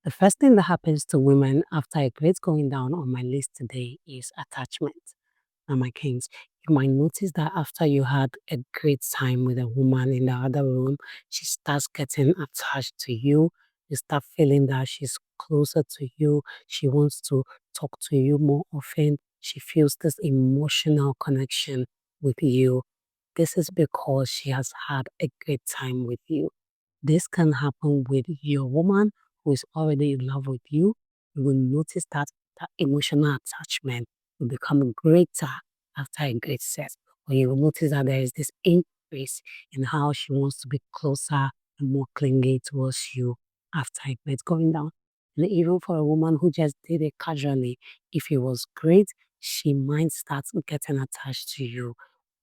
The first thing that happens to women after a great going down on my list today is attachment. Now, my kings, you might notice that after you had a great time with a woman in the other room, she starts getting attached to you. You start feeling that she's closer to you. She wants to talk to you more often. She feels this emotional connection with you. This is because she has had a great time with you. This can happen with your woman who is already in love with you. You will notice that that emotional attachment will become greater after a great sex. Or you will notice that there is this increase in how she wants to be closer and more clingy towards you after a great going down. And even for a woman who just did it casually, if it was great, she might start getting attached to you.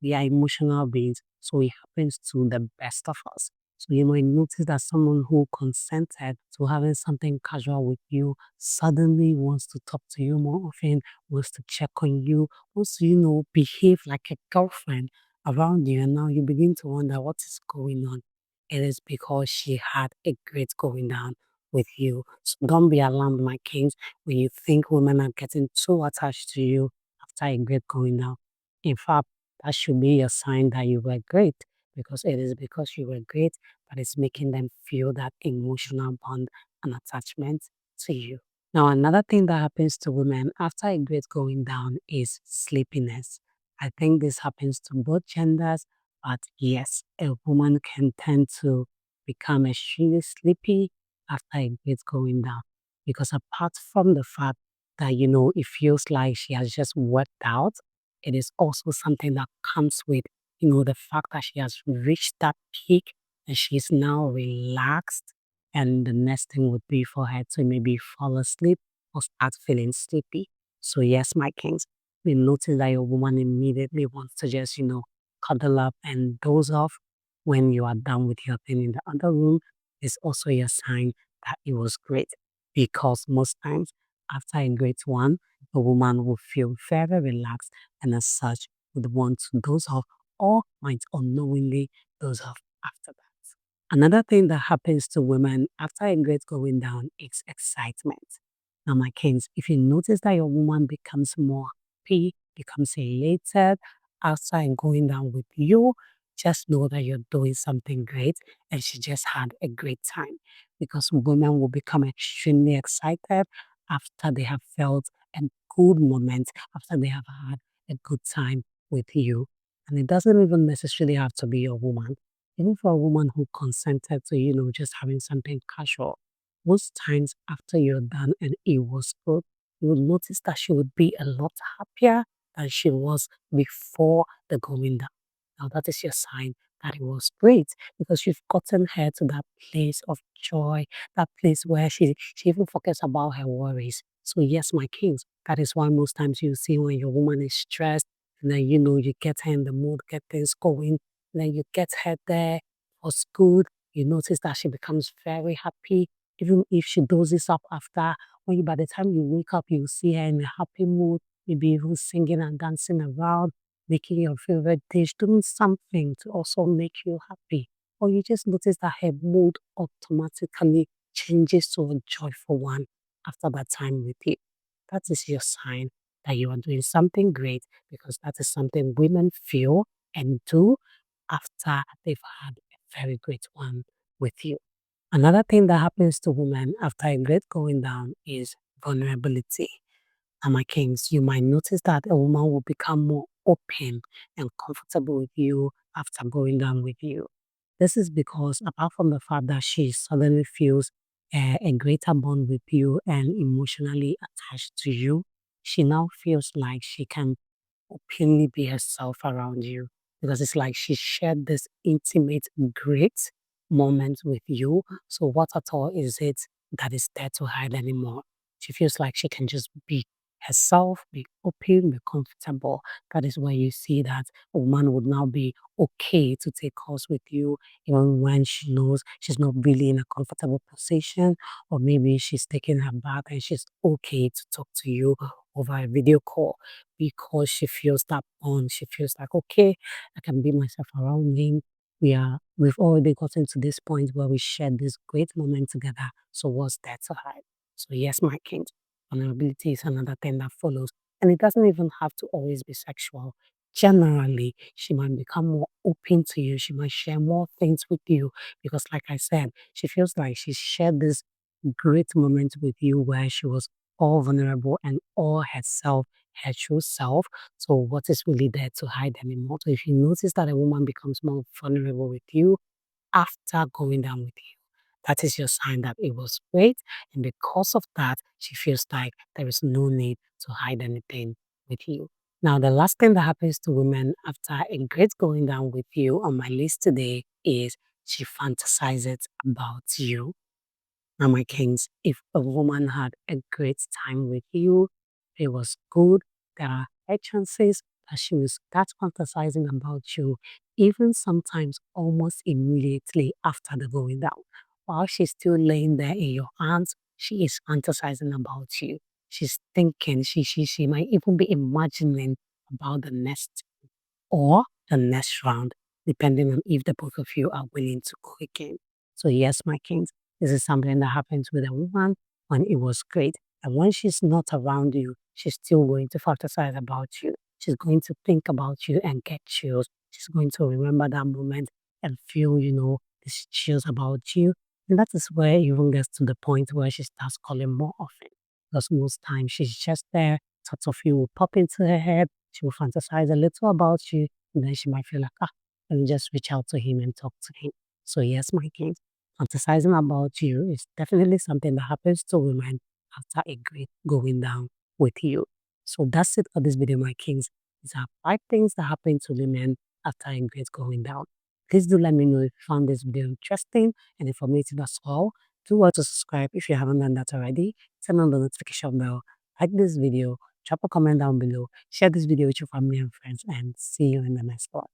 We are emotional beings, so it happens to the best of us. So you might notice that someone who consented to having something casual with you suddenly wants to talk to you more often, wants to check on you, wants to, behave like a girlfriend around you. And now you begin to wonder what is going on. It is because she had a great going down with you. So don't be alarmed, my kings, when you think women are getting too attached to you after a great going down. In fact, that should be a sign that you were great, because it is because you were great that is making them feel that emotional bond and attachment to you. Now, another thing that happens to women after a great going down is sleepiness. I think this happens to both genders, but yes, a woman can tend to become extremely sleepy after a great going down, because apart from the fact that, it feels like she has just worked out, it is also something that comes with, the fact that she has reached that peak and she's now relaxed. And the next thing would be for her to maybe fall asleep or start feeling sleepy. So, yes, my kings, we notice that your woman immediately wants to just, cuddle up and doze off when you are done with your thing in the other room. Is also your sign that it was great, because most times after a great one, the woman will feel very relaxed and as such would want to doze off or might unknowingly doze off after that. Another thing that happens to women after a great going down is excitement. Now, my kings, if you notice that your woman becomes more happy, becomes elated after a going down with you, just know that you're doing something great and she just had a great time, because women will become extremely excited after they have felt a good moment, after they have had a good time with you. And it doesn't even necessarily have to be your woman. Even for a woman who consented to, just having something casual, most times after you're done and it was good, you will notice that she would be a lot happier than she was before the going down. Now that is your sign that it was great, because you've gotten her to that place of joy, that place where she even forgets about her worries. So yes, my kings, that is why most times you see when your woman is stressed, and then you get her in the mood, get things going, then you get her there for school. You notice that she becomes very happy, even if she dozes up after. When by the time you wake up, you see her in a happy mood, maybe even singing and dancing around, making your favorite dish, doing something to also make you happy. Or you just notice that her mood automatically changes to a joyful one after that time with you. That is your sign that you are doing something great, because that is something women feel and do after they've had a very great one with you. Another thing that happens to women after a great going down is vulnerability. And my kings, you might notice that a woman will become more open and comfortable with you after going down with you. This is because, apart from the fact that she suddenly feels a greater bond with you and emotionally attached to you, she now feels like she can openly be herself around you, because it's like she shared this intimate, great moment with you. So, what at all is it that is there to hide anymore? She feels like she can just be herself, be open, be comfortable. That is why you see that a woman would now be okay to take calls with you, even when she knows she's not really in a comfortable position, or maybe she's taking her bath and she's okay to talk to you over a video call, because she feels that bond. She feels like, okay, I can be myself around him. We've already gotten to this point where we shared this great moment together. So what's there to hide? So yes, my kings, vulnerability is another thing that follows. And it doesn't even have to always be sexual. Generally, she might become more open to you. She might share more things with you because, like I said, she feels like she shared this great moment with you where she was all vulnerable and all herself, her true self. So, what is really there to hide anymore? So, if you notice that a woman becomes more vulnerable with you after going down with you, that is your sign that it was great. And because of that, she feels like there is no need to hide anything with you. Now, the last thing that happens to women after a great going down with you on my list today is she fantasizes about you. Now, my kings, if a woman had a great time with you, it was good, there are high chances that she will start fantasizing about you, even sometimes almost immediately after the going down. While she's still laying there in your arms, she is fantasizing about you. She's thinking, she might even be imagining about the next or the next round, depending on if the both of you are willing to go again. So, yes, my kings, this is something that happens with a woman when it was great. And when she's not around you, she's still going to fantasize about you. She's going to think about you and get chills. She's going to remember that moment and feel, these chills about you. And that is where it even gets to the point where she starts calling more often. Because most times she's just there, thoughts of you will pop into her head, she will fantasize a little about you, and then she might feel like, let me just reach out to him and talk to him. So, yes, my kids, fantasizing about you is definitely something that happens to women after a great going down with you. So, that's it for this video, my kings. These are 5 things that happen to women after a great going down. Please do let me know if you found this video interesting and informative as well. Do want to subscribe if you haven't done that already. Turn on the notification bell. Like this video, drop a comment down below, share this video with your family and friends, and see you in the next one.